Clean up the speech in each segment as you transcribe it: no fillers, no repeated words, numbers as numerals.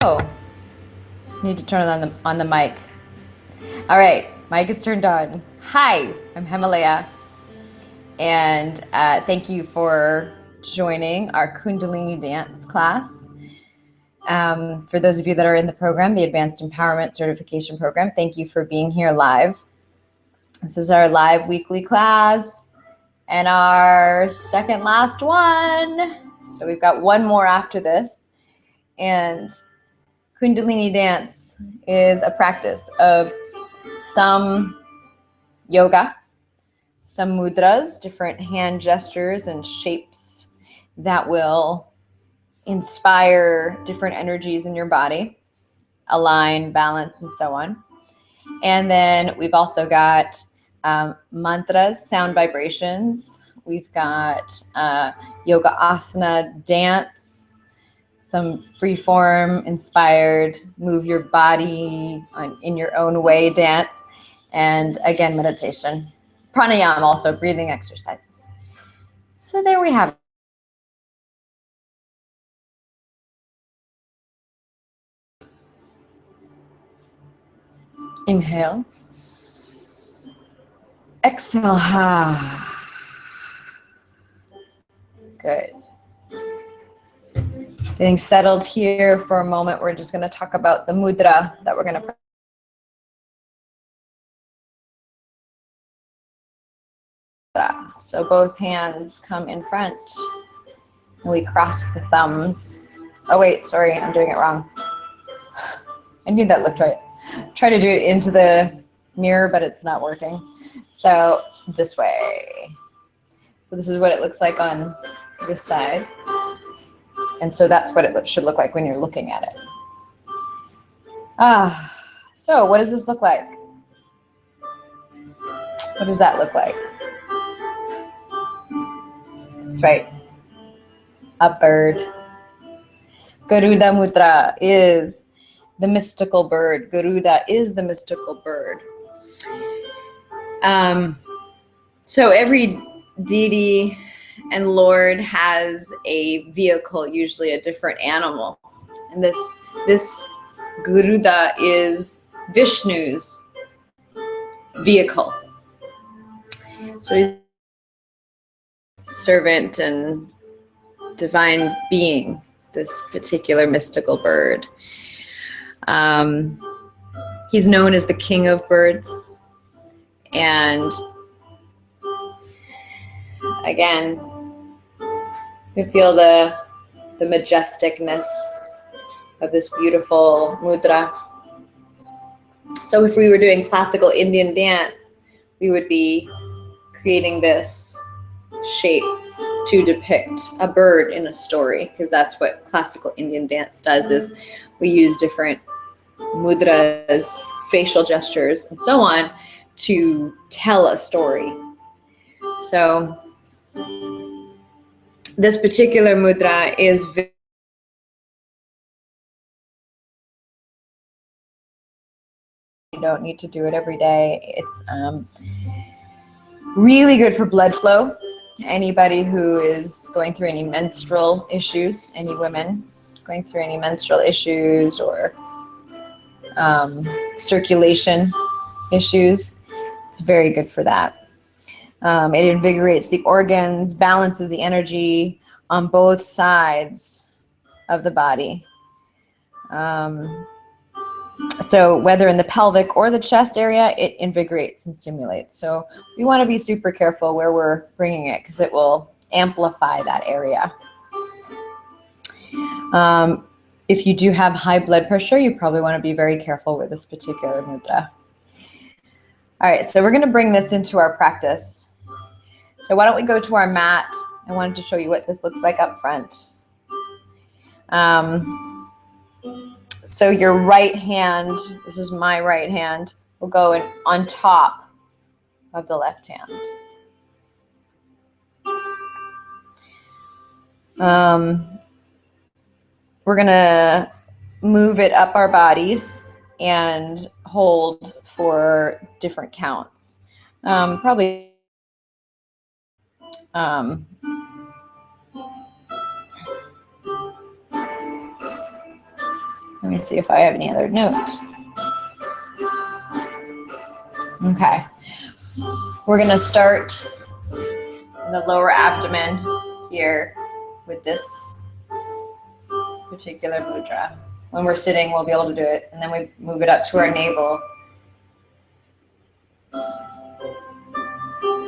Oh, need to turn on the mic. All right, mic is turned on. Hi, I'm Hemalayaa, and thank you for joining our Kundalini Dance class. For those of you that are in the program, the Advanced Empowerment Certification Program, thank you for being here live. This is our live weekly class and our second last one. So we've got one more after this. And Kundalini Dance is a practice of some yoga, some mudras, different hand gestures and shapes that will inspire different energies in your body, align, balance, and so on. And then we've also got mantras, sound vibrations. We've got yoga asana dance, some free-form inspired move your body in your own way dance, and again, meditation. Pranayama also, breathing exercises. So there we have it. Inhale. Exhale. Good. Getting settled here for a moment, we're just going to talk about the mudra that we're going to practice. So both hands come in front. We cross the thumbs. Oh wait, sorry, I'm doing it wrong. I knew that looked right. Try to do it into the mirror, but it's not working. So this way. So this is what it looks like on this side. And so that's what it should look like when you're looking at it. So what does this look like? What does that look like? That's right. A bird. Garuda Mudra is the mystical bird. Garuda is the mystical bird. So every deity and lord has a vehicle, usually a different animal. And this Garuda is Vishnu's vehicle. So he's a servant and divine being, this particular mystical bird. He's known as the king of birds. And again, you can feel the majesticness of this beautiful mudra. So if we were doing classical Indian dance, we would be creating this shape to depict a bird in a story, because that's what classical Indian dance does, is we use different mudras, facial gestures, and so on to tell a story. So this particular mudra is you don't need to do it every day. It's really good for blood flow. Anybody who is going through any menstrual issues, any women going through any menstrual issues or circulation issues, it's very good for that. It invigorates the organs, balances the energy on both sides of the body. So whether in the pelvic or the chest area, it invigorates and stimulates. So we want to be super careful where we're bringing it, because it will amplify that area. If you do have high blood pressure, you probably want to be very careful with this particular mudra. All right, so we're going to bring this into our practice. So why don't we go to our mat? I wanted to show you what this looks like up front. So your right hand, this is my right hand, will go in on top of the left hand. We're gonna move it up our bodies and hold for different counts. Probably Let me see if I have any other notes. Okay. We're going to start in the lower abdomen here with this particular mudra. When we're sitting, we'll be able to do it. And then we move it up to our navel.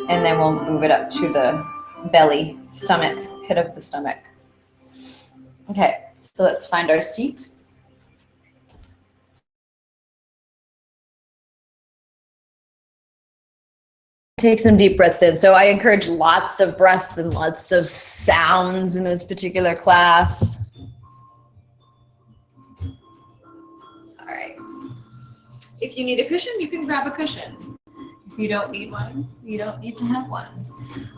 And then we'll move it up to the belly, stomach, pit of the stomach. Okay, so let's find our seat. Take some deep breaths in. So I encourage lots of breath and lots of sounds in this particular class. All right. If you need a cushion, you can grab a cushion. If you don't need one, you don't need to have one.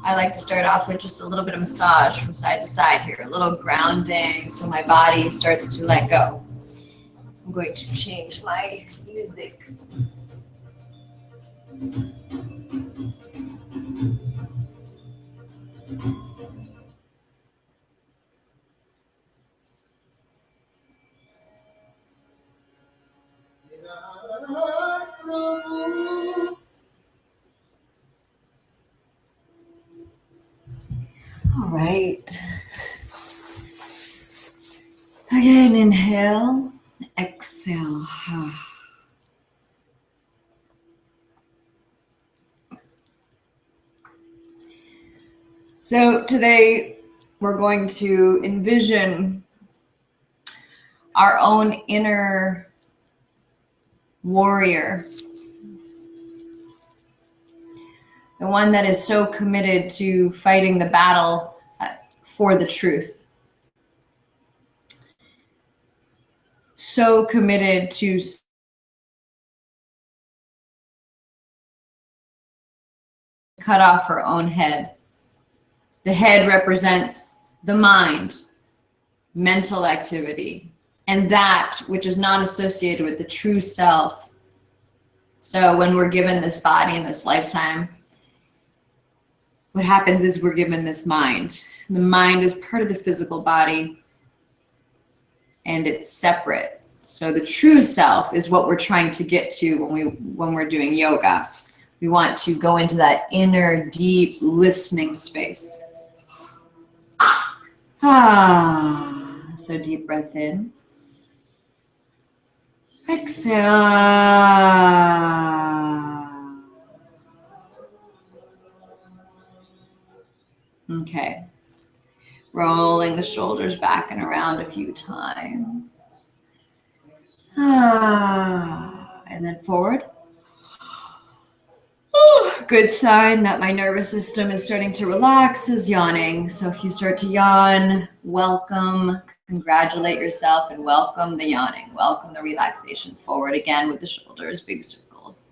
I like to start off with just a little bit of massage from side to side here, a little grounding so my body starts to let go. I'm going to change my music. All right. Again, inhale, exhale. So today we're going to envision our own inner warrior, the one that is so committed to fighting the battle for the truth, so committed to cut off her own head. The head represents the mind, mental activity, and that which is not associated with the true self. So when we're given this body in this lifetime, what happens is we're given this mind. The mind is part of the physical body and it's separate. So the true self is what we're trying to get to when we're doing yoga. We want to go into that inner, deep listening space. So deep breath in. Exhale. Okay. Rolling the shoulders back and around a few times. And then forward. Good sign that my nervous system is starting to relax is yawning. So if you start to yawn, welcome, congratulate yourself and welcome the yawning. Welcome the relaxation. Forward again with the shoulders, big circles.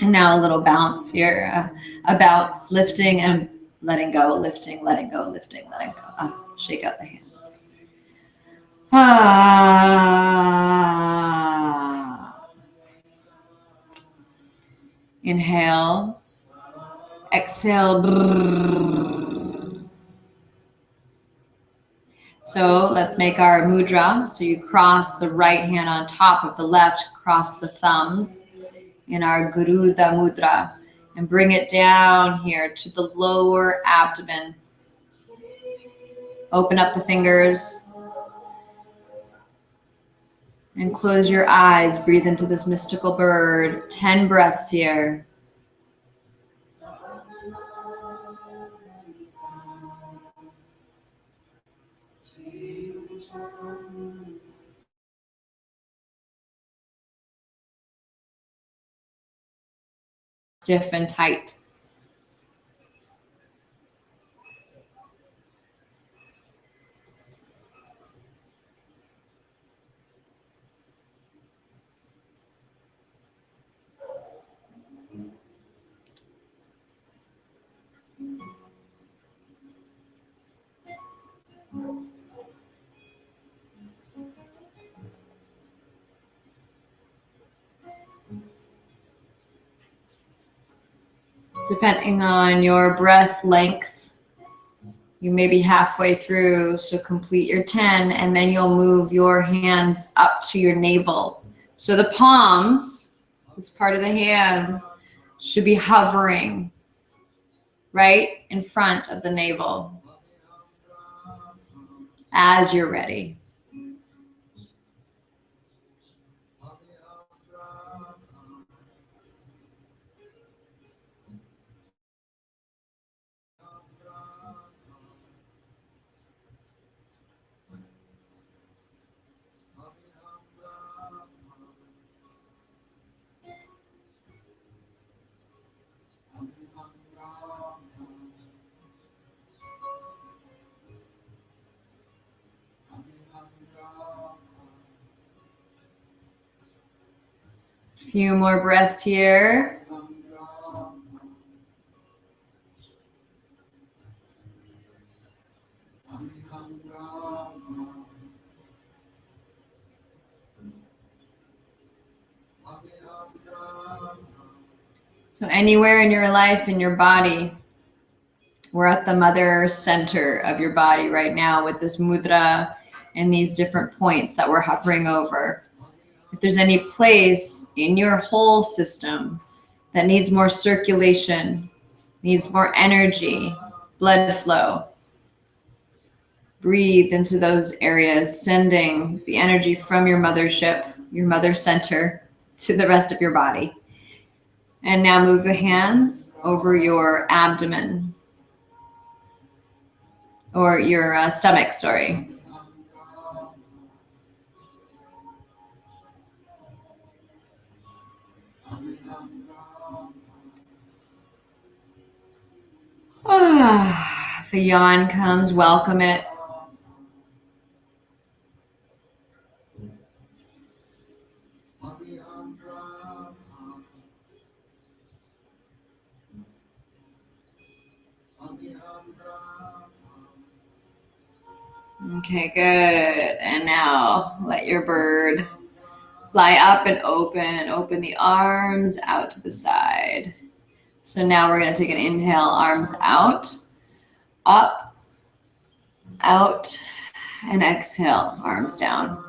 And now a little bounce here. A bounce, lifting and letting go, lifting, letting go, lifting, letting go. Shake out the hands. Inhale, exhale. So let's make our mudra. So you cross the right hand on top of the left, cross the thumbs in our Garuda mudra and bring it down here to the lower abdomen. Open up the fingers and close your eyes. Breathe into this mystical bird. 10 breaths here. Stiff and tight. Depending on your breath length, You may be halfway through, so complete your 10, and then you'll move your hands up to your navel. So the palms, this part of the hands, should be hovering right in front of the navel as you're ready. Few more breaths here. So anywhere in your life, in your body, we're at the mother center of your body right now with this mudra and these different points that we're hovering over. If there's any place in your whole system that needs more circulation, needs more energy, blood flow, breathe into those areas, sending the energy from your mothership, your mother center, to the rest of your body. And now move the hands over your abdomen, or your stomach, sorry. If a yawn comes, welcome it. Okay, good. And now let your bird fly up and open. Open the arms out to the side. So now we're going to take an inhale, arms out, up, out, and exhale, arms down.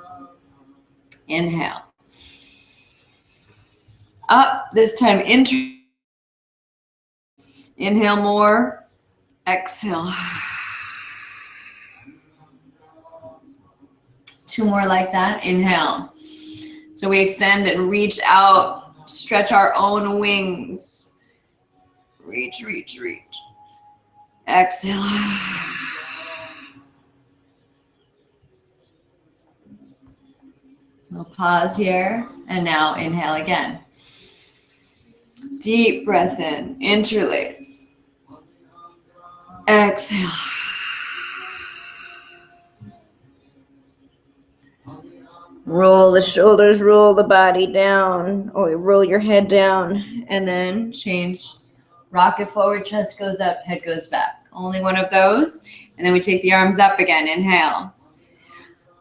Inhale. Up, this time inhale more, exhale. 2 more like that, inhale. So we extend and reach out, stretch our own wings. Reach, reach, reach. Exhale. We'll pause here, and now inhale again. Deep breath in, interlace. Exhale. Roll the shoulders, roll the body down, or roll your head down, and then change. Rocket forward, chest goes up, head goes back. Only one of those. And then we take the arms up again. Inhale.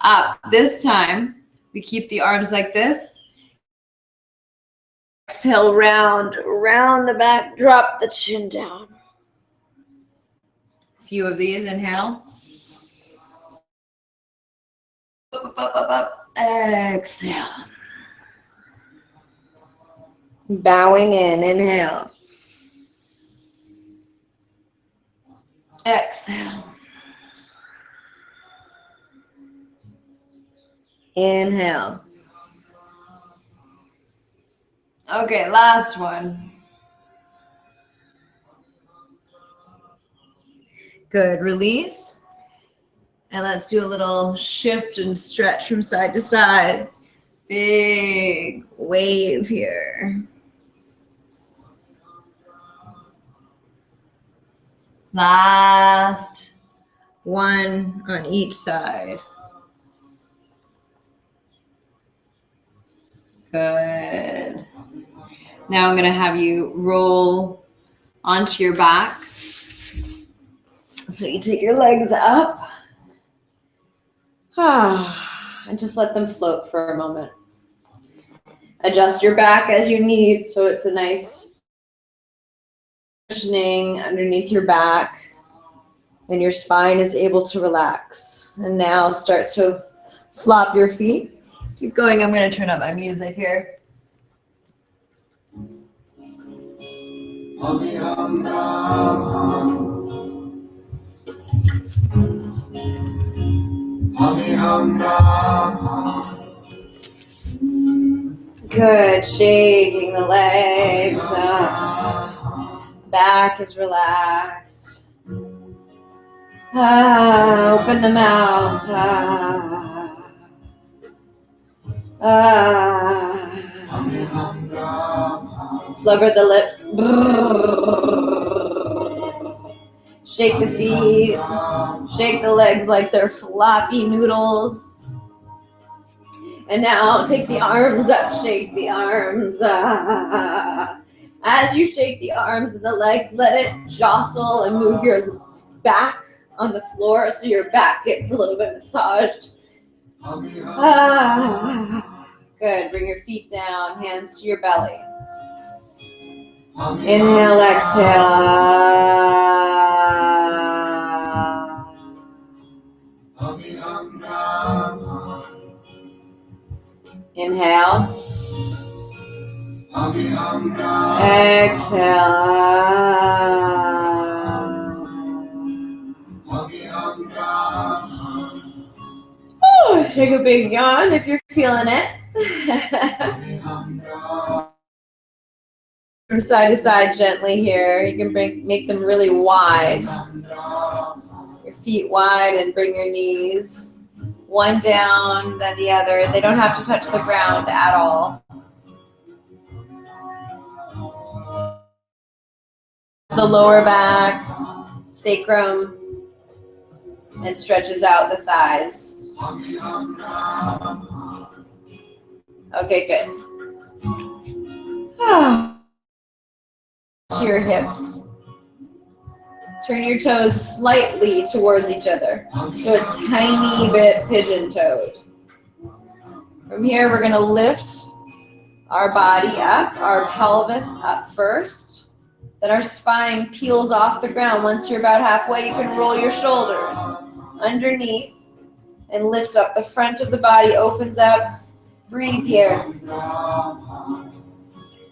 Up. This time, we keep the arms like this. Exhale, round the back, drop the chin down. A few of these, inhale. Up. Exhale. Bowing in, inhale. Exhale. Inhale. Okay, last one. Good, release. And let's do a little shift and stretch from side to side. Big wave here. Last one on each side. Good. Now I'm going to have you roll onto your back. So you take your legs up. And just let them float for a moment. Adjust your back as you need so it's a nice cushioning underneath your back. and your spine is able to relax. And now start to flop your feet. Keep going. I'm going to turn up my music here. Good. Shaking the legs. Back is relaxed. Open the mouth. Flubber the lips. Shake the feet. Shake the legs like they're floppy noodles. And now take the arms up. Shake the arms. As you shake the arms and the legs, let it jostle and move your back on the floor so your back gets a little bit massaged. Good. Bring your feet down, hands to your belly. Inhale, exhale. Inhale. Exhale. Take a big yawn if you're feeling it. From side to side gently here. You can make them really wide. Your feet wide and bring your knees one down, then the other. They don't have to touch the ground at all. The lower back, sacrum, and stretches out the thighs. Okay, good. To your hips. Turn your toes slightly towards each other. So a tiny bit pigeon-toed. From here, we're going to lift our body up, our pelvis up first. Then our spine peels off the ground. Once you're about halfway, you can roll your shoulders underneath and lift up. The front of the body opens up. Breathe here.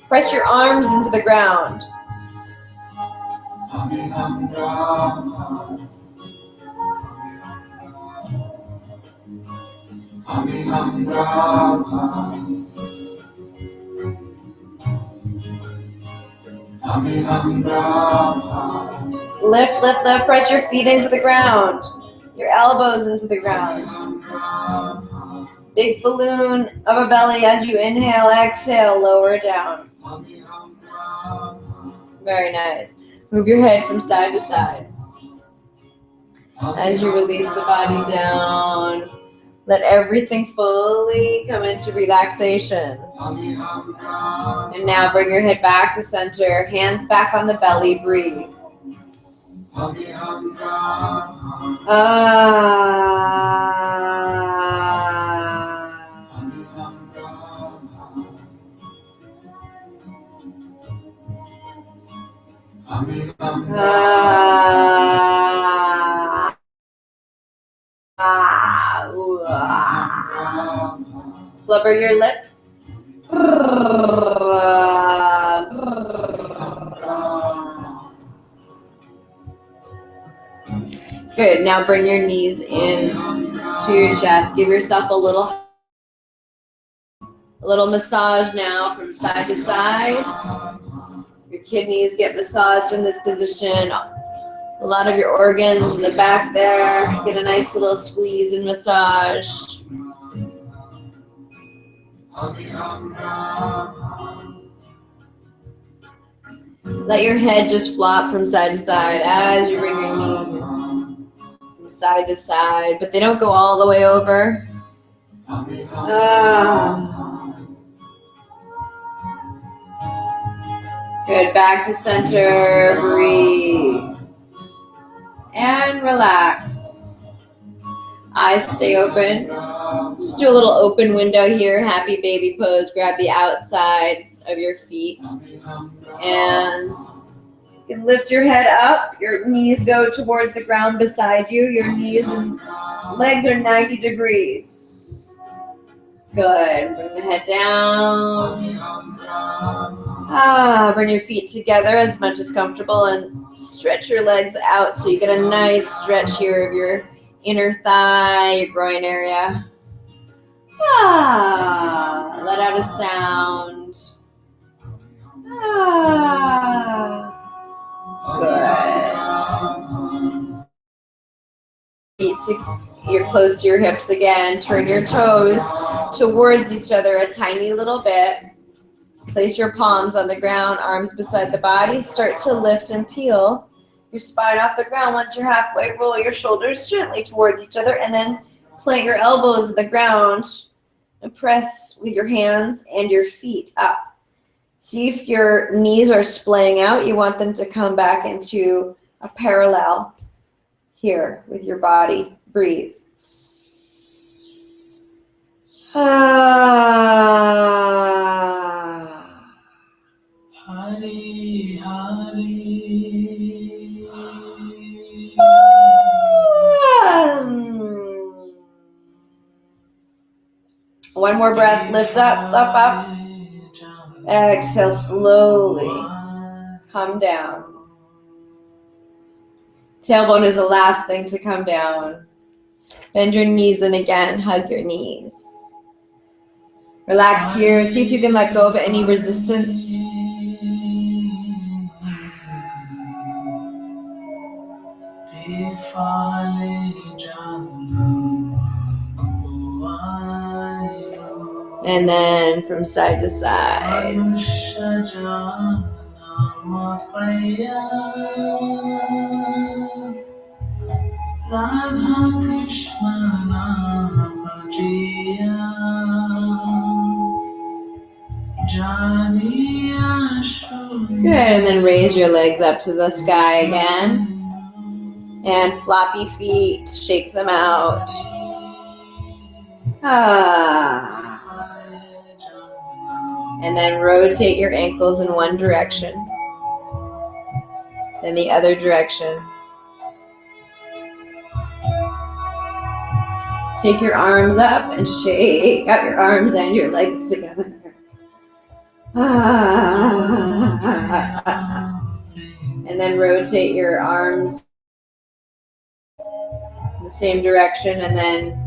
Press your arms into the ground. Lift, lift, lift. Press your feet into the ground. Your elbows into the ground. Big balloon of a belly as you inhale, exhale, lower down. Very nice. Move your head from side to side. As you release the body down, let everything fully come into relaxation. And now bring your head back to center, hands back on the belly, breathe. Flubber your lips. Good. Now bring your knees in to your chest. Give yourself a little massage now from side to side. Your kidneys get massaged in this position. A lot of your organs in the back there. Get a nice little squeeze and massage. Let your head just flop from side to side as you bring your knees from side to side, but they don't go all the way over. Good, back to center, breathe, and relax. Eyes stay open. Just do a little open window here, happy baby pose. Grab the outsides of your feet and You can lift your head up. Your knees go towards the ground beside you. Your knees and legs are 90 degrees. Good. Bring the head down. Bring your feet together as much as comfortable and stretch your legs out so you get a nice stretch here of your inner thigh, your groin area. Let out a sound. Good. You're close to your hips again. Turn your toes towards each other a tiny little bit. Place your palms on the ground, arms beside the body. Start to lift and peel your spine off the ground. Once you're halfway, roll your shoulders gently towards each other, and then plant your elbows to the ground and press with your hands and your feet up. See if your knees are splaying out. You want them to come back into a parallel here with your body. Breathe. Hari, Hari. One more breath. Lift up, up, up. Exhale slowly. Come down. Tailbone is the last thing to come down. Bend your knees in again. Hug your knees. Relax here. See if you can let go of any resistance. And then from side to side. Good, and then raise your legs up to the sky again. And floppy feet, shake them out. And then rotate your ankles in one direction. Then the other direction. Take your arms up and shake out your arms and your legs together. And then rotate your arms in the same direction and then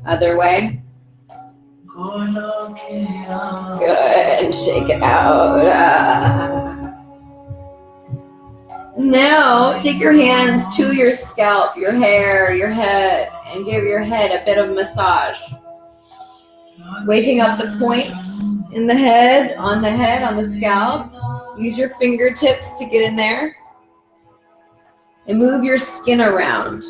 other way. Good. Shake it out. Now, take your hands to your scalp, your hair, your head, and give your head a bit of massage. Waking up the points in the head, on the scalp. Use your fingertips to get in there. And move your skin around.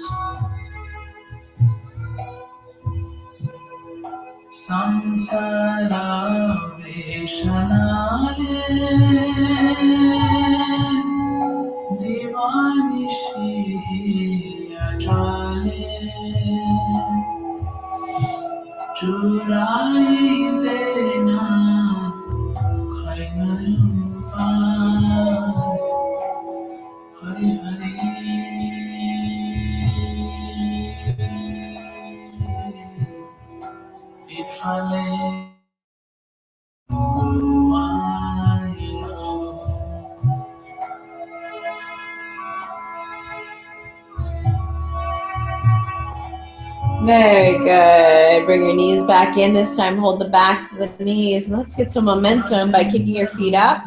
Very good. Bring your knees back in. This time hold the backs of the knees. And let's get some momentum by kicking your feet up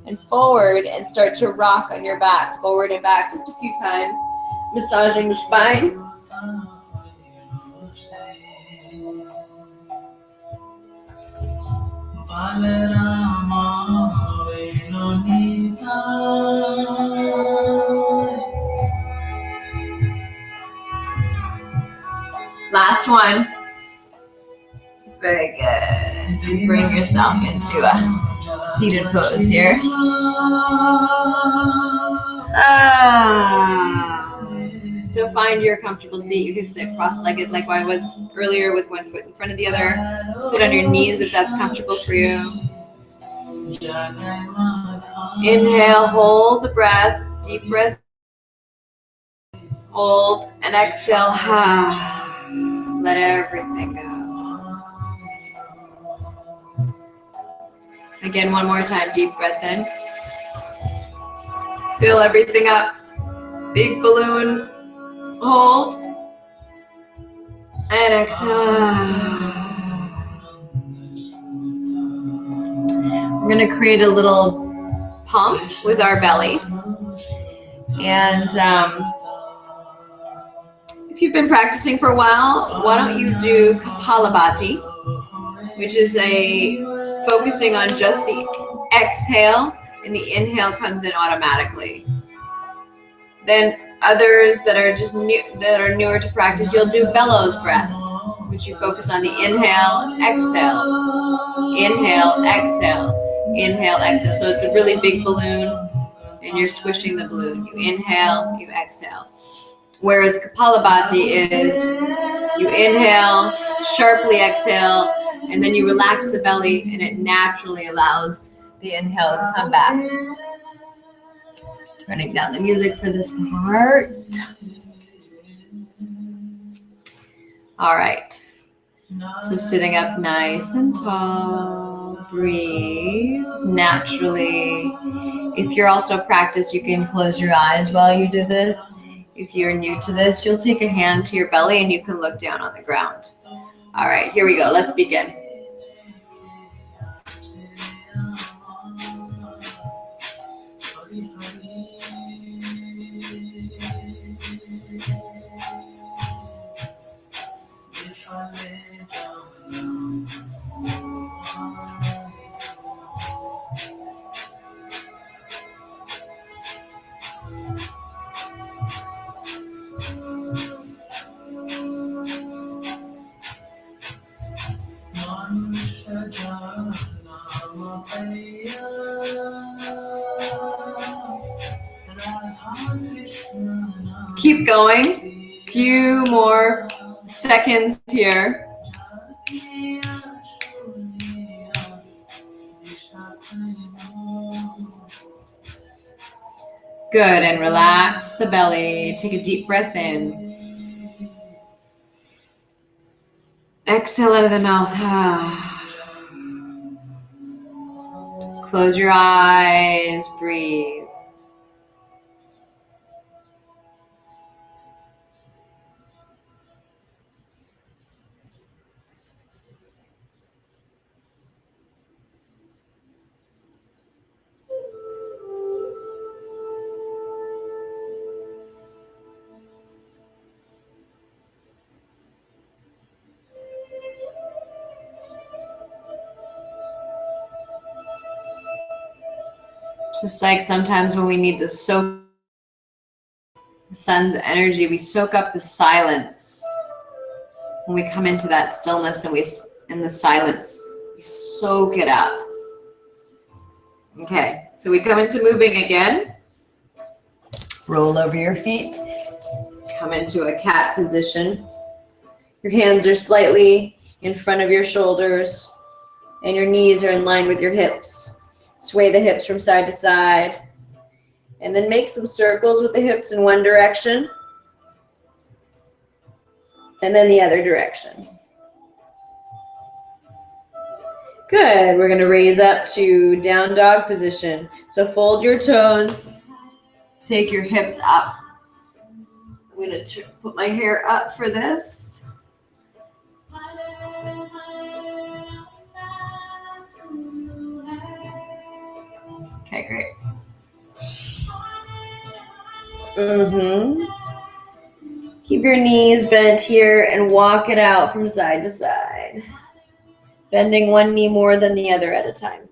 and forward and start to rock on your back. Forward and back just a few times. Massaging the spine. Last one. Very good. Bring yourself into a seated pose here. So find your comfortable seat. You can sit cross-legged like I was earlier with one foot in front of the other. Sit on your knees if that's comfortable for you. Inhale, hold the breath, deep breath. Hold and exhale. Let everything go. Again, one more time, deep breath in. Fill everything up. Big balloon. Hold. And exhale. We're going to create a little pump with our belly. And if you've been practicing for a while, why don't you do Kapalabhati, which is focusing on just the exhale, and the inhale comes in automatically. Then others that are just newer to practice, you'll do bellows breath, which you focus on the inhale, exhale, inhale, exhale, inhale, exhale. So it's a really big balloon, and you're squishing the balloon. You inhale, you exhale. Whereas Kapalabhati is you inhale, sharply exhale, and then you relax the belly, and it naturally allows the inhale to come back. Turning down the music for this part. All right. So sitting up nice and tall. Breathe naturally. If you're also practiced, you can close your eyes while you do this. If you're new to this, you'll take a hand to your belly and you can look down on the ground. All right, here we go. Let's begin. Keep going. Few more seconds here. Good, and relax the belly. Take a deep breath in. Exhale out of the mouth. Close your eyes, breathe. Just like sometimes when we need to soak the sun's energy, we soak up the silence. When we come into that stillness and in the silence, we soak it up. Okay, so we come into moving again. Roll over your feet. Come into a cat position. Your hands are slightly in front of your shoulders, and your knees are in line with your hips. Sway the hips from side to side, and then make some circles with the hips in one direction, and then the other direction. Good. We're going to raise up to down dog position. So fold your toes, take your hips up. I'm going to put my hair up for this. Okay, great. Keep your knees bent here and walk it out from side to side. Bending one knee more than the other at a time.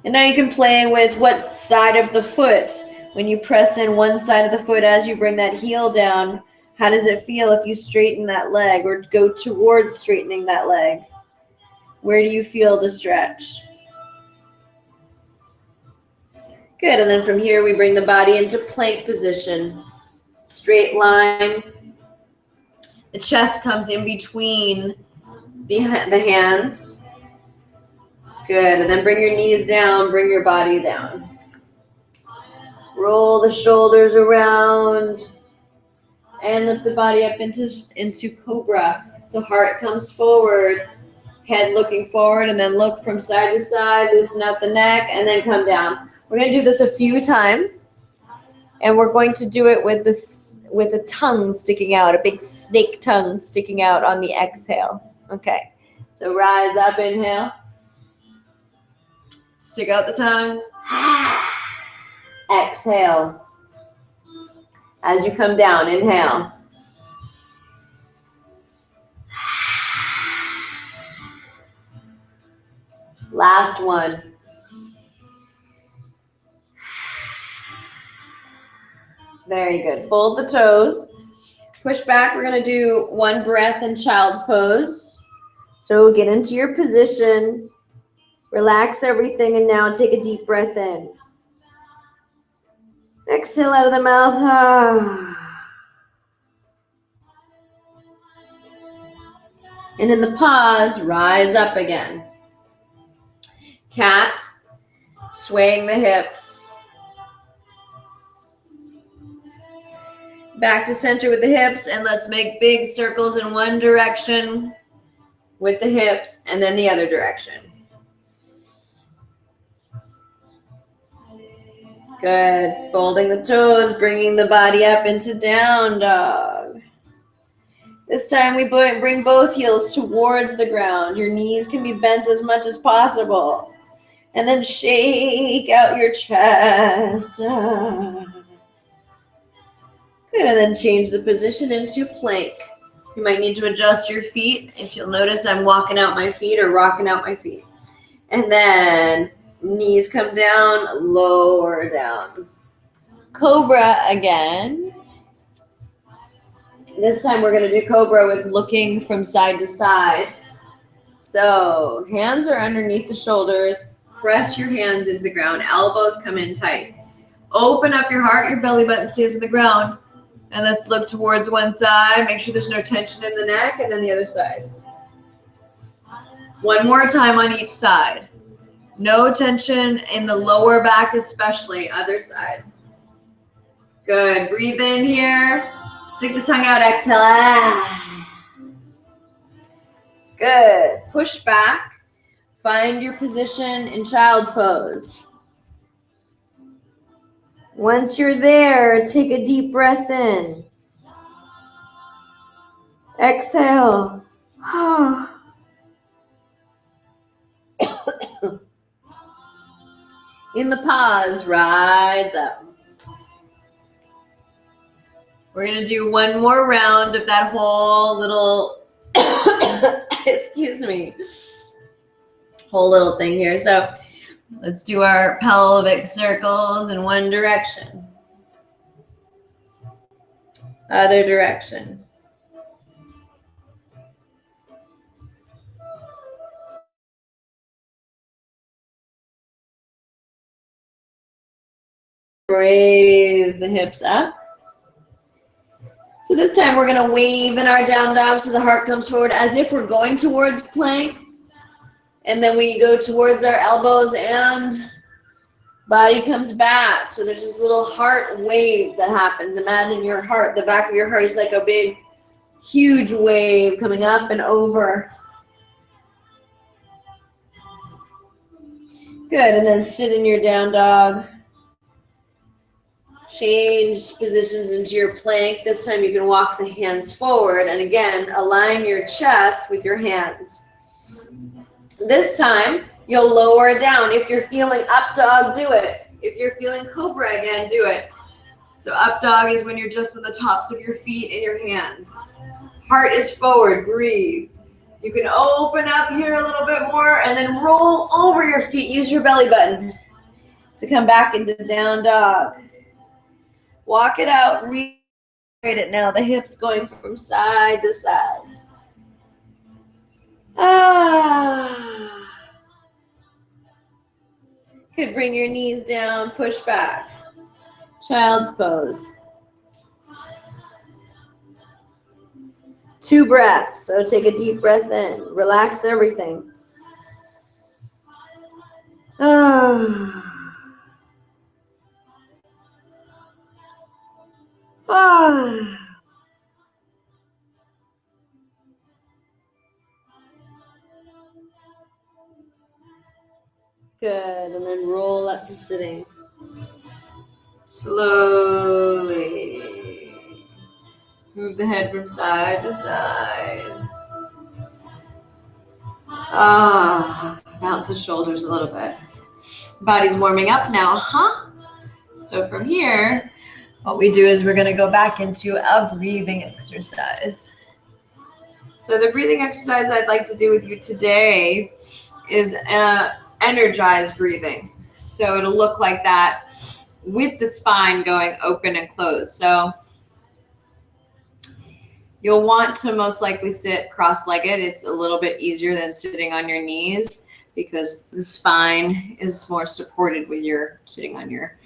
And now you can play with what side of the foot. When you press in one side of the foot as you bring that heel down, how does it feel if you straighten that leg or go towards straightening that leg? Where do you feel the stretch? Good, and then from here we bring the body into plank position. straight line. The chest comes in between the hands. Good, and then bring your knees down, bring your body down. Roll the shoulders around and lift the body up into cobra. So heart comes forward, head looking forward, and then look from side to side, loosen up the neck, and then come down. We're going to do this a few times, and we're going to do it with a tongue sticking out, a big snake tongue sticking out on the exhale. Okay, so rise up, inhale. Stick out the tongue. Exhale. As you come down, inhale. Last one. Very good. Fold the toes. Push back. We're going to do one breath in child's pose. So get into your position. Relax everything, and now take a deep breath in. Exhale out of the mouth. And in the pause, rise up again. Cat, swaying the hips. Back to center with the hips, and let's make big circles in one direction with the hips, and then the other direction. Good. Folding the toes, bringing the body up into down dog. This time we bring both heels towards the ground. Your knees can be bent as much as possible. And then shake out your chest. Good. And then change the position into plank. You might need to adjust your feet. If you'll notice, I'm walking out my feet or rocking out my feet. And then knees come down, lower down. Cobra again. This time we're going to do cobra with looking from side to side. So hands are underneath the shoulders. Press your hands into the ground. Elbows come in tight. Open up your heart. Your belly button stays on the ground. And let's look towards one side. Make sure there's no tension in the neck, and then the other side. One more time on each side. No tension in the lower back, especially. Other side. Good. Breathe in here. Stick the tongue out. Exhale. Good. Push back. Find your position in child's pose. Once you're there, take a deep breath in. Exhale. In the pause, rise up. We're going to do one more round of that whole little, excuse me, whole little thing here. So let's do our pelvic circles in one direction. Other direction. Raise the hips up. So this time we're going to wave in our down dog so the heart comes forward as if we're going towards plank. And then we go towards our elbows and body comes back. So there's this little heart wave that happens. Imagine your heart, the back of your heart is like a big, huge wave coming up and over. Good, and then sit in your down dog. Change positions into your plank. This time you can walk the hands forward. And again, align your chest with your hands. This time, you'll lower down. If you're feeling up dog, do it. If you're feeling cobra again, do it. So up dog is when you're just on the tops of your feet and your hands. Heart is forward, breathe. You can open up here a little bit more and then roll over your feet. Use your belly button to come back into down dog. Walk it out, reiterate it now. The hips going from side to side. Could bring your knees down, push back. Child's pose. 2 breaths. So take a deep breath in. Relax everything. Ah. Ah. Good. And then roll up to sitting. Slowly move the head from side to side. Bounce the shoulders a little bit. Body's warming up now, huh? So from here, what we do is we're going to go back into a breathing exercise. So the breathing exercise I'd like to do with you today is energized breathing. So it'll look like that with the spine going open and closed. So you'll want to most likely sit cross-legged. It's a little bit easier than sitting on your knees because the spine is more supported when you're sitting on your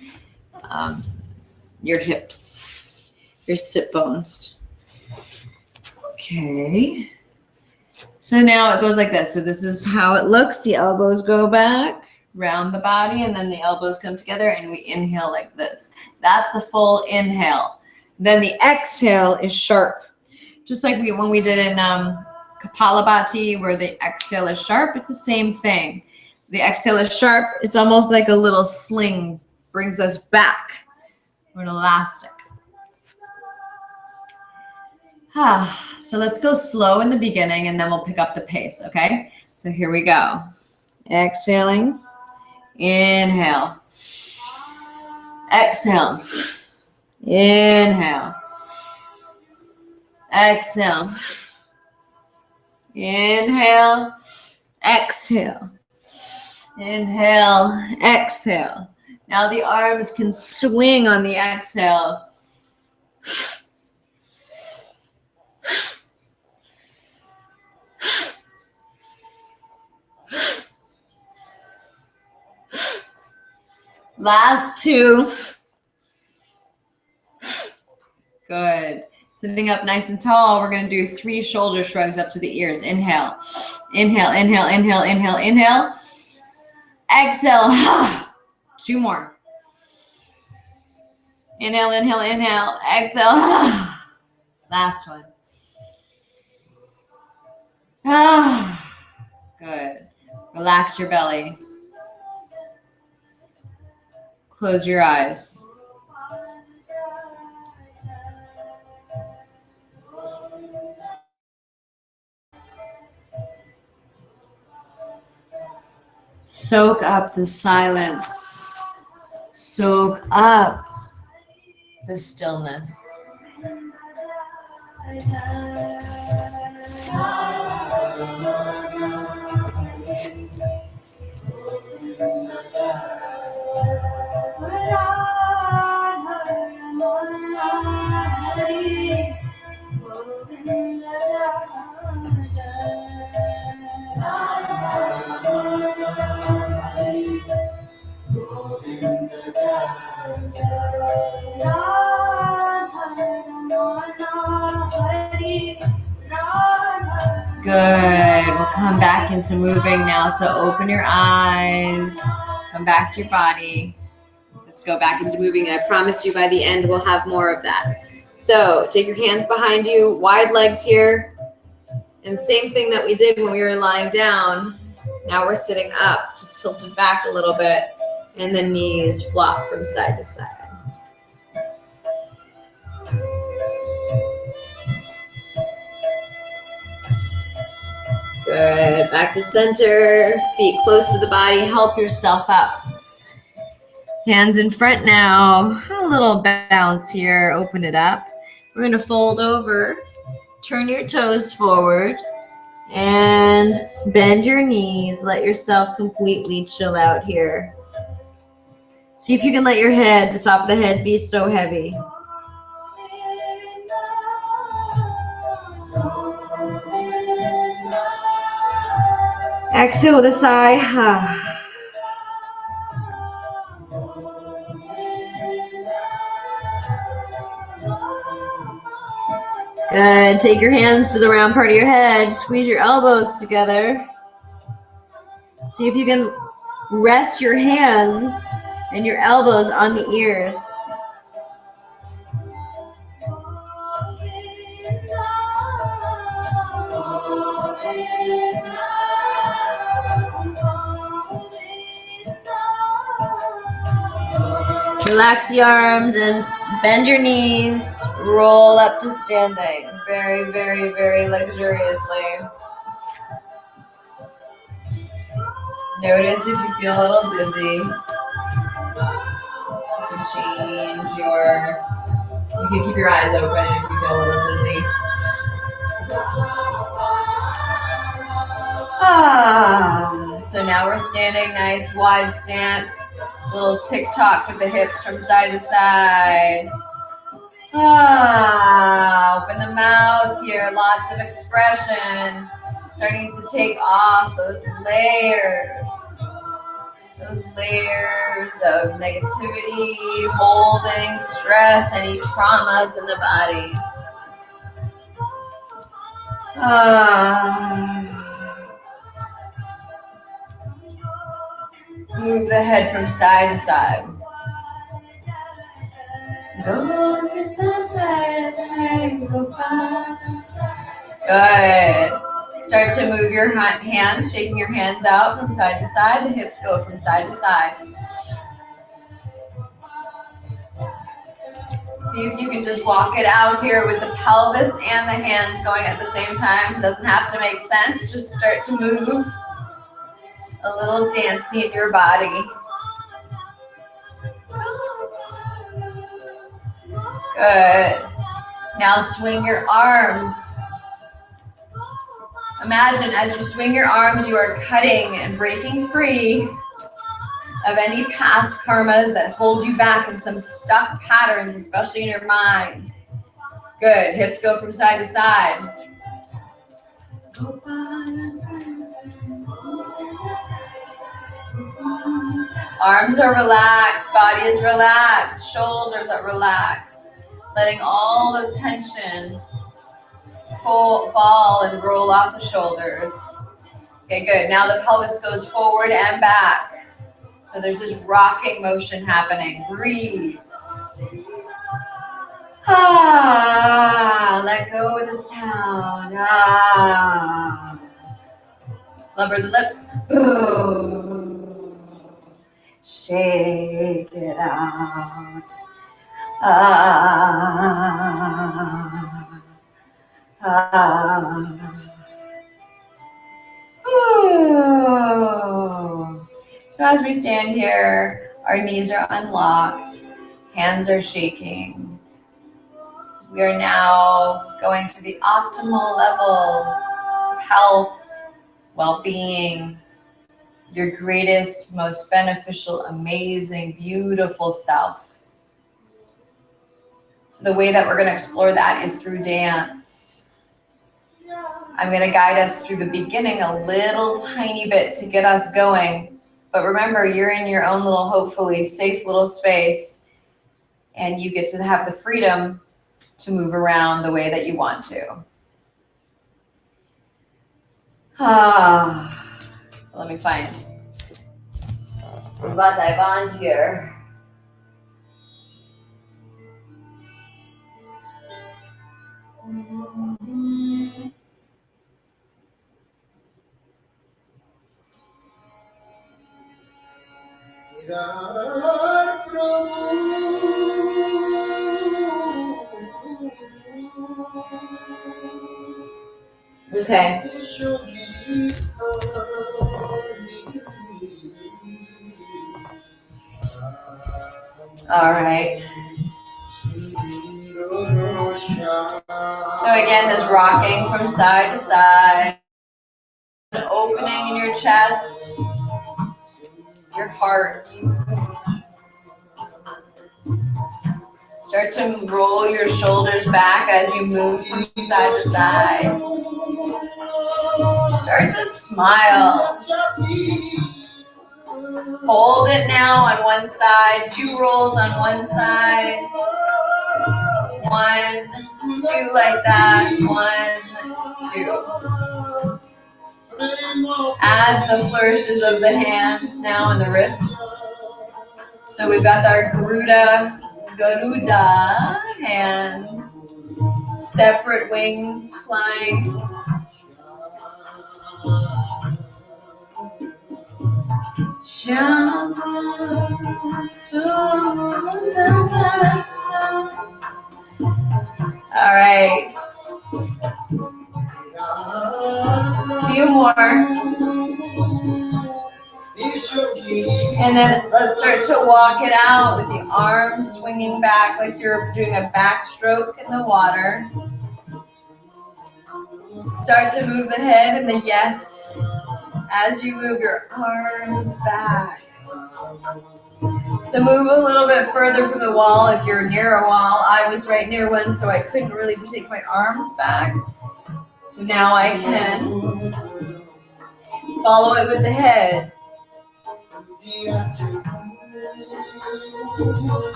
hips, your sit bones. Okay. So now it goes like this. So this is how it looks. The elbows go back, round the body, and then the elbows come together, and we inhale like this. That's the full inhale. Then the exhale is sharp. Just like when we did in Kapalabhati, where the exhale is sharp, it's the same thing. The exhale is sharp. It's almost like a little sling, brings us back. We're an elastic. So let's go slow in the beginning, and then we'll pick up the pace, okay? So here we go. Exhaling. Inhale. Exhale. Inhale. Exhale. Inhale. Exhale. Inhale. Exhale. Now the arms can swing on the exhale. Last 2. Good. Sitting up nice and tall, we're going to do 3 shoulder shrugs up to the ears. Inhale. Inhale, inhale, inhale, inhale, inhale. Exhale. 2 more. Inhale, inhale, inhale. Exhale. Last one. Good. Relax your belly. Close your eyes. Soak up the silence. Soak up the stillness. Good. We'll come back into moving now. So open your eyes. Come back to your body. Let's go back into moving. I promise you by the end we'll have more of that. So take your hands behind you. Wide legs here. And same thing that we did when we were lying down. Now we're sitting up. Just tilted back a little bit. And the knees flop from side to side. Good. Back to center. Feet close to the body. Help yourself up. Hands in front now. A little bounce here. Open it up. We're going to fold over. Turn your toes forward. And bend your knees. Let yourself completely chill out here. See if you can let your head, the top of the head, be so heavy. Exhale with a sigh. Good. Good. Take your hands to the round part of your head. Squeeze your elbows together. See if you can rest your hands and your elbows on the ears. Relax the arms and bend your knees. Roll up to standing. Very, very, very luxuriously. Notice if you feel a little dizzy. You can change your... You can keep your eyes open if you feel a little dizzy. So now we're standing, nice wide stance. Little tick-tock with the hips from side to side. Open the mouth here, lots of expression. Starting to take off those layers of negativity, holding, stress, any traumas in the body. Move the head from side to side. Good. Start to move your hands, shaking your hands out from side to side. The hips go from side to side. See if you can just walk it out here with the pelvis and the hands going at the same time. Doesn't have to make sense. Just start to move. A little dancey in your body. Good. Now swing your arms. Imagine as you swing your arms, you are cutting and breaking free of any past karmas that hold you back in some stuck patterns, especially in your mind. Good. Hips go from side to side. Arms are relaxed, body is relaxed, shoulders are relaxed. Letting all the tension fall and roll off the shoulders. Okay, good. Now the pelvis goes forward and back. So there's this rocking motion happening. Breathe. Let go of the sound. Blubber the lips. Shake it out. So as we stand here, our knees are unlocked, hands are shaking. We are now going to the optimal level of health, well-being, your greatest, most beneficial, amazing, beautiful self. So the way that we're going to explore that is through dance. I'm going to guide us through the beginning a little tiny bit to get us going. But remember, you're in your own little, hopefully safe little space, and you get to have the freedom to move around the way that you want to. So let me find what I want here. Okay. All right. So again, this rocking from side to side, an opening in your chest, your heart. Start to roll your shoulders back as you move from side to side. Start to smile. Hold it now on one side, 2 rolls on one side. 1, 2 like that. 1, 2. Add the flourishes of the hands now and the wrists. So we've got our Garuda hands, separate wings flying. All right. A few more. And then let's start to walk it out with the arms swinging back like you're doing a backstroke in the water. Start to move the head and the yes as you move your arms back. So move a little bit further from the wall if you're near a wall. I was right near one, so I couldn't really take my arms back. So now I can follow it with the head.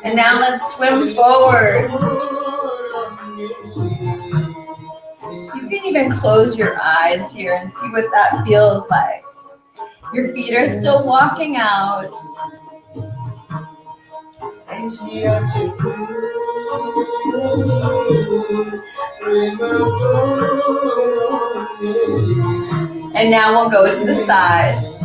And now let's swim forward. You can even close your eyes here and see what that feels like. Your feet are still walking out. And now we'll go to the sides.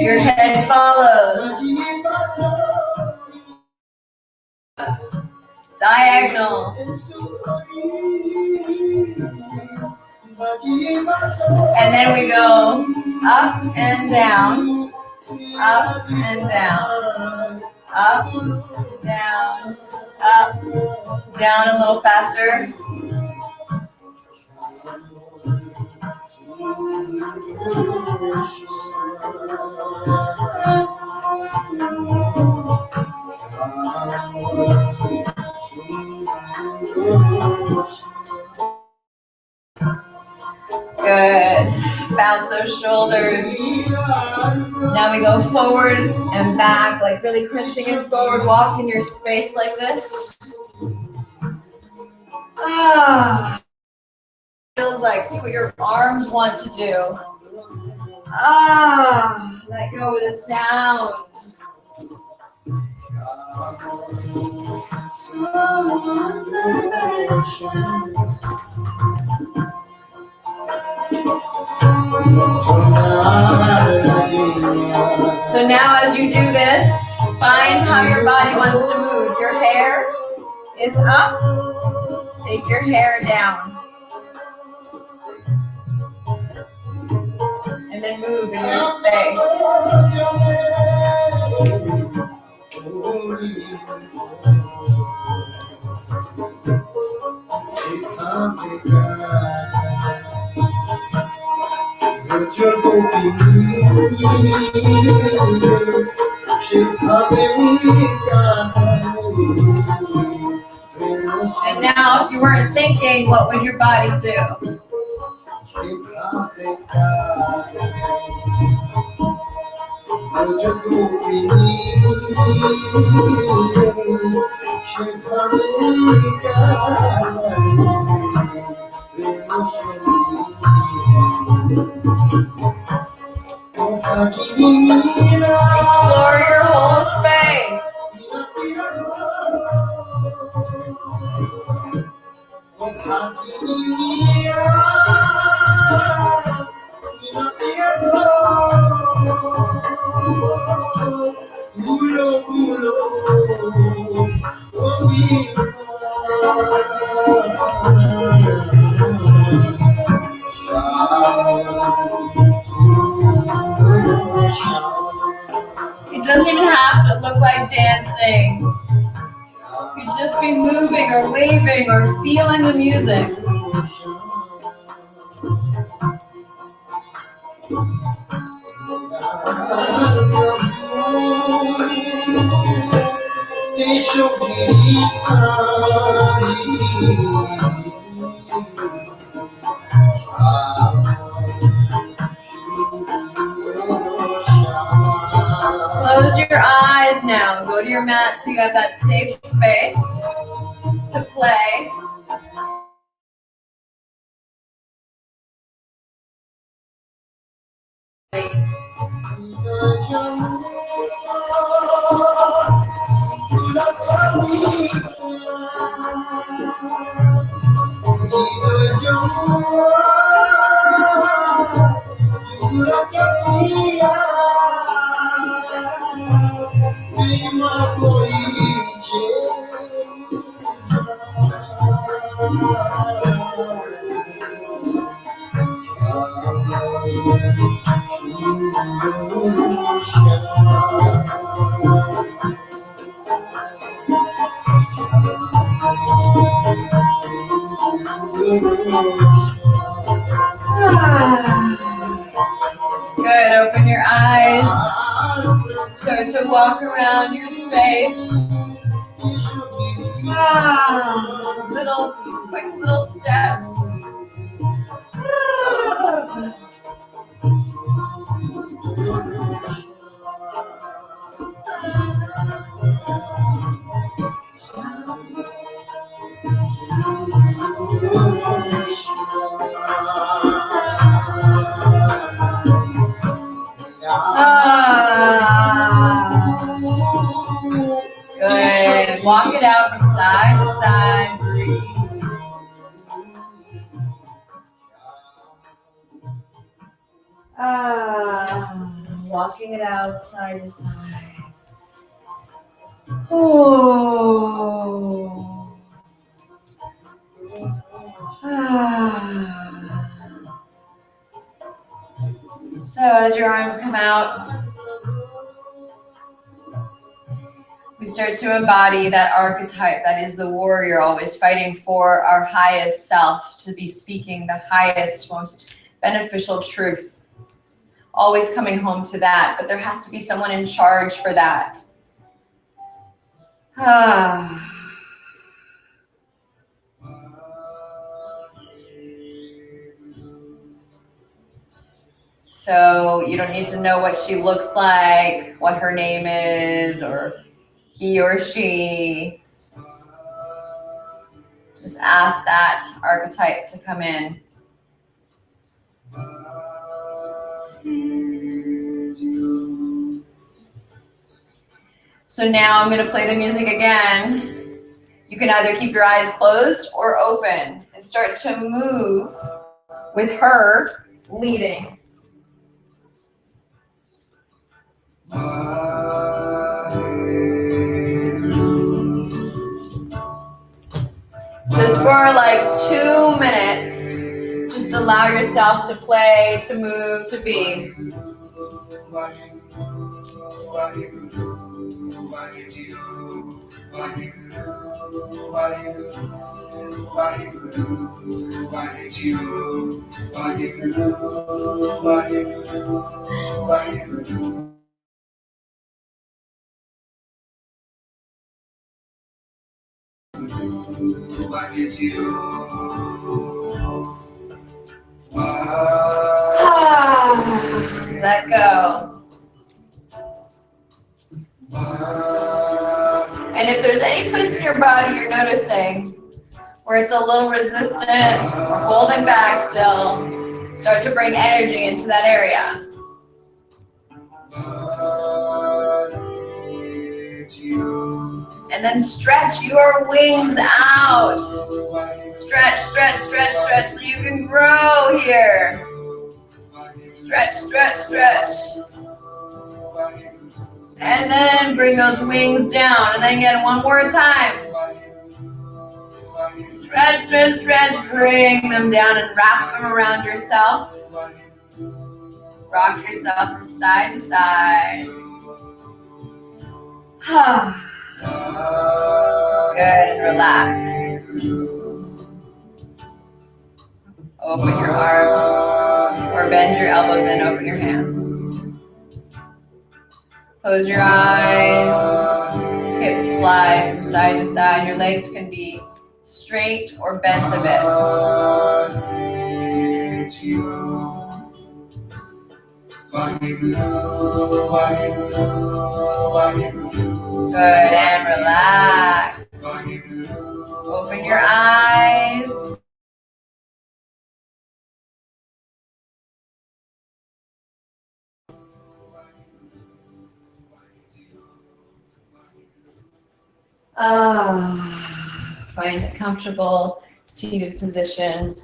Your head follows. Diagonal. And then we go up and down, up and down, up, down, up, down a little faster. Good. Bounce those shoulders. Now we go forward and back, like really crunching in forward. Walk in your space like this. Feels like, see what your arms want to do. Let go with the sound. So now as you do this, find how your body wants to move. Your hair is up. Take your hair down. And then move in your space. And now, if you weren't thinking, what would your body do? Explore your whole space. It doesn't even have to look like dancing. You could just be moving or waving or feeling the music. eyes now. Go to your mat so you have that safe space to play. Good, open your eyes. Start to walk around your space. Quick little steps. Good. Walk it out from side to side. Breathe. Walking it out side to side. Oh. So as your arms come out, we start to embody that archetype that is the warrior, always fighting for our highest self, to be speaking the highest, most beneficial truth. Always coming home to that, but there has to be someone in charge for that. So you don't need to know what she looks like, what her name is, or he or she. Just ask that archetype to come in. So now I'm going to play the music again. You can either keep your eyes closed or open and start to move with her leading. Just for like 2 minutes, just allow yourself to play, to move, to be. Let go. And if there's any place in your body you're noticing where it's a little resistant or holding back still, start to bring energy into that area. And then stretch your wings out. Stretch, stretch, stretch, stretch so you can grow here. Stretch, stretch, stretch. And then bring those wings down. And then again, one more time. Stretch, stretch, stretch. Bring them down and wrap them around yourself. Rock yourself from side to side. Good, and relax. Open your arms, or bend your elbows and open your hands. Close your eyes, hips slide from side to side. Your legs can be straight or bent a bit. Good, and relax. Open your eyes. Find a comfortable seated position.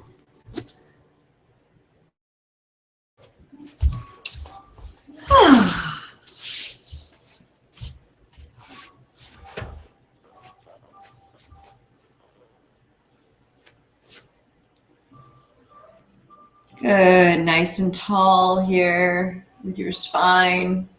Good, nice and tall here with your spine.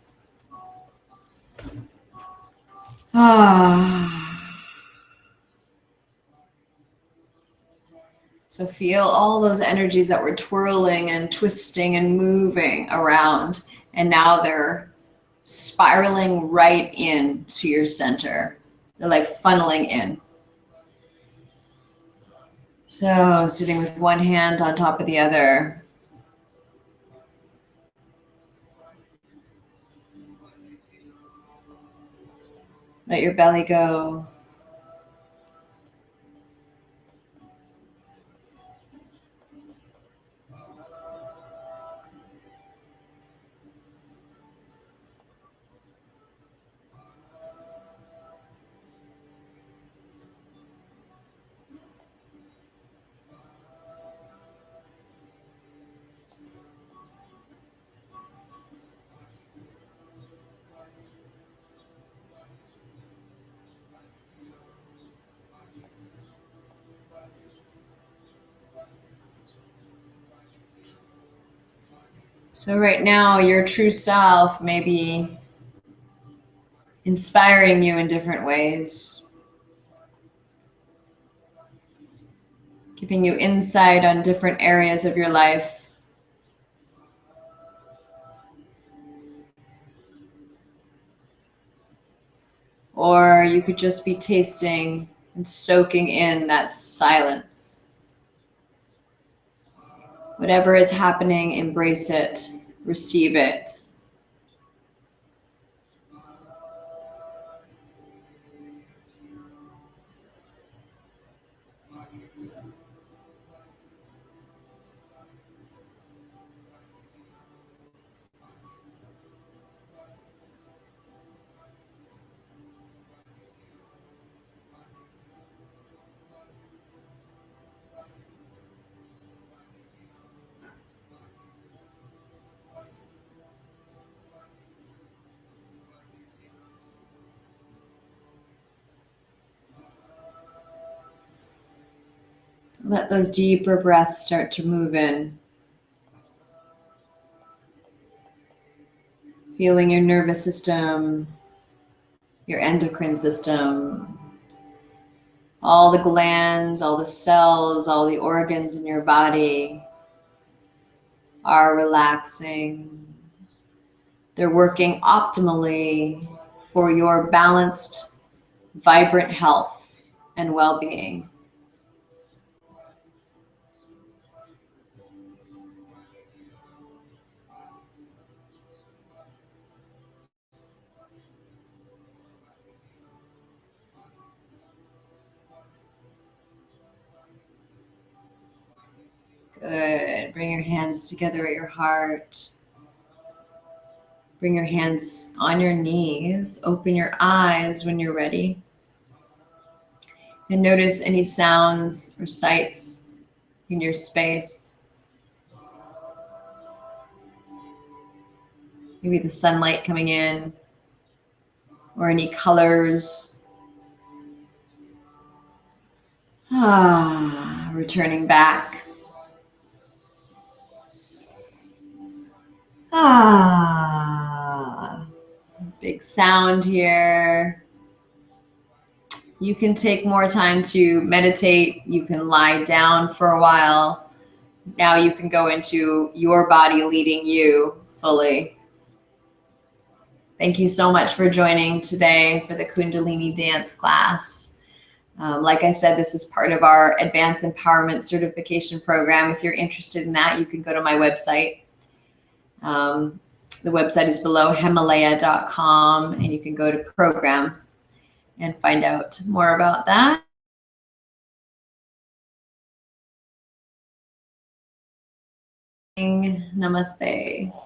So feel all those energies that were twirling and twisting and moving around, and now they're spiraling right into your center. They're like funneling in. So sitting with one hand on top of the other. Let your belly go. So right now, your true self may be inspiring you in different ways, giving you insight on different areas of your life. Or you could just be tasting and soaking in that silence. Whatever is happening, embrace it, receive it. Let those deeper breaths start to move in. Feeling your nervous system, your endocrine system, all the glands, all the cells, all the organs in your body are relaxing. They're working optimally for your balanced, vibrant health and well-being. Good. Bring your hands together at your heart. Bring your hands on your knees. Open your eyes when you're ready. And notice any sounds or sights in your space. Maybe the sunlight coming in, or any colors. Returning back. Big sound here. You can take more time to meditate. You can lie down for a while. Now you can go into your body leading you fully. Thank you so much for joining today for the Kundalini Dance class. Like I said, this is part of our Advanced Empowerment Certification Program. If you're interested in that, you can go to my website. The website is below, Hemalayaa.com, and you can go to programs and find out more about that. Namaste.